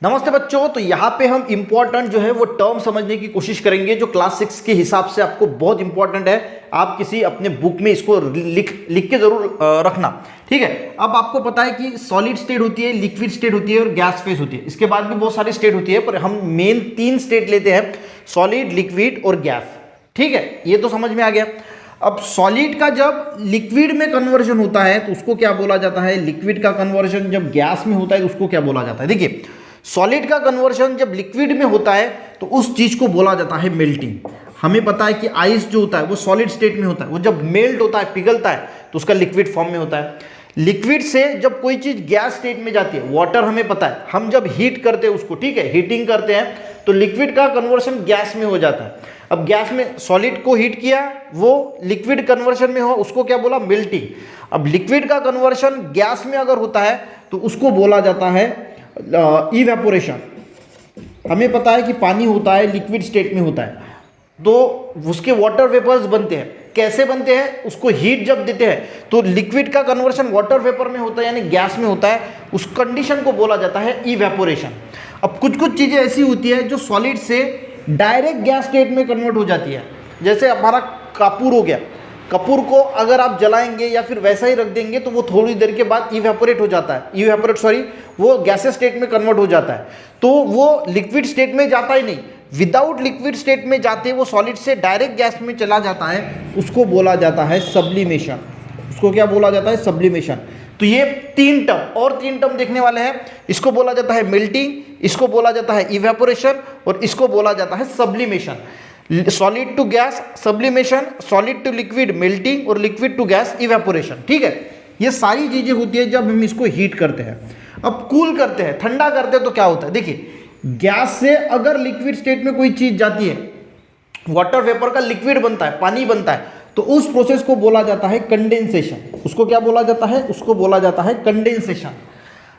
नमस्ते बच्चों। तो यहाँ पे हम इंपॉर्टेंट जो है वो टर्म समझने की कोशिश करेंगे जो क्लास 6 के हिसाब से आपको बहुत इंपॉर्टेंट है। आप किसी अपने बुक में इसको लिख के जरूर रखना, ठीक है। अब आपको पता है कि सॉलिड स्टेट होती है, लिक्विड स्टेट होती है और गैस फेज होती है। इसके बाद भी बहुत सारी स्टेट होती है, पर हम मेन 3 स्टेट लेते हैं, सॉलिड, लिक्विड और गैस, ठीक है। ये तो समझ में आ गया। अब सॉलिड का जब लिक्विड में कन्वर्जन होता है तो उसको क्या बोला जाता है, लिक्विड का कन्वर्जन जब गैस में होता है तो उसको क्या बोला जाता है। देखिए, सॉलिड का कन्वर्जन जब लिक्विड में होता है तो उस चीज को बोला जाता है मेल्टिंग। हमें पता है कि आइस जो होता है वो सॉलिड स्टेट में होता है, वो जब मेल्ट होता है, पिघलता है, तो उसका लिक्विड फॉर्म में होता है। लिक्विड से जब कोई चीज गैस स्टेट में जाती है, वाटर हमें पता है, हम जब हीट करते हैं उसको, ठीक है, हीटिंग करते हैं तो लिक्विड का कन्वर्शन गैस में हो जाता है। अब गैस में सॉलिड को हीट किया, वो लिक्विड कन्वर्शन में हो, उसको क्या बोला, मेल्टिंग। अब लिक्विड का कन्वर्शन गैस में अगर होता है तो उसको बोला जाता है इवेपोरेशन। हमें पता है कि पानी होता है लिक्विड स्टेट में होता है, तो उसके वाटर वेपर्स बनते हैं। कैसे बनते हैं, उसको हीट जब देते हैं तो लिक्विड का कन्वर्शन वाटर वेपर में होता है, यानी गैस में होता है। उस कंडीशन को बोला जाता है इवेपोरेशन। अब कुछ कुछ चीजें ऐसी होती है जो सॉलिड से डायरेक्ट गैस स्टेट में कन्वर्ट हो जाती है। जैसे हमारा कपूर हो गया, कपूर को अगर आप जलाएंगे या फिर वैसा ही रख देंगे तो वो थोड़ी देर के बाद इवेपोरेट हो जाता है, वो गैसेस स्टेट में कन्वर्ट हो जाता है। तो वो लिक्विड स्टेट में जाता ही नहीं, विदाउट लिक्विड स्टेट में जाते वो सॉलिड से डायरेक्ट गैस में चला जाता है, उसको बोला जाता है सब्लिमेशन। उसको क्या बोला जाता है, सब्लिमेशन। तो ये 3 टर्म और 3 टर्म देखने वाले हैं। इसको बोला जाता है मेल्टिंग, इसको बोला जाता है इवेपोरेशन और इसको बोला जाता है sublimation. Solid to gas sublimation, solid to liquid melting और लिक्विड टू गैस इवेपोरेशन, ठीक है। ये सारी चीजें होती है जब हम इसको हीट करते हैं। अब कूल करते हैं, ठंडा करते हैं तो क्या होता है, देखिए, गैस से अगर लिक्विड स्टेट में कोई चीज जाती है, वाटर वेपर का लिक्विड बनता है, पानी बनता है, तो उस प्रोसेस को बोला जाता है कंडेंसेशन। उसको क्या बोला जाता है, उसको बोला जाता है कंडेंसेशन।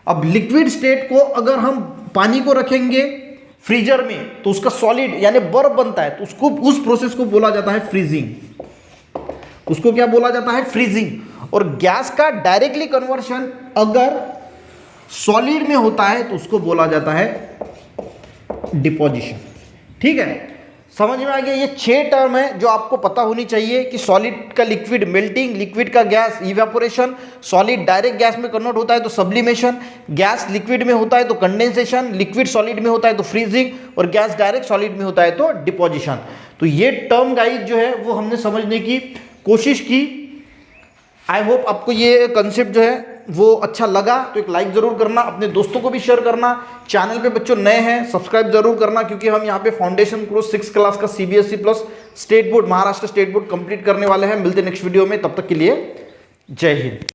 अब लिक्विड स्टेट को अगर हम पानी को रखेंगे फ्रीजर में तो उसका सॉलिड यानी बर्फ बनता है, तो उसको उस प्रोसेस को बोला जाता है फ्रीजिंग। उसको क्या बोला जाता है, फ्रीजिंग। और गैस का डायरेक्टली कन्वर्शन अगर सॉलिड में होता है तो उसको बोला जाता है डिपोजिशन, ठीक है। समझ में आ गया। ये 6 टर्म है जो आपको पता होनी चाहिए कि सॉलिड का लिक्विड मेल्टिंग, लिक्विड का gas evaporation, solid direct gas में कन्वर्ट होता है तो सब्लिमेशन, गैस लिक्विड में होता है तो कंडेंसेशन, लिक्विड सॉलिड में होता है तो फ्रीजिंग और गैस डायरेक्ट सॉलिड में होता है तो डिपोजिशन। तो ये टर्म गाइड जो है वो हमने समझने की कोशिश की। आई होप आपको ये कंसेप्ट जो है वो अच्छा लगा, तो एक लाइक जरूर करना, अपने दोस्तों को भी शेयर करना। चैनल पे बच्चों नए हैं सब्सक्राइब जरूर करना, क्योंकि हम यहाँ पे फाउंडेशन कोर्स 6 क्लास का CBSE plus state board, Maharashtra state board complete करने वाले हैं। मिलते हैं नेक्स्ट वीडियो में, तब तक के लिए जय हिंद।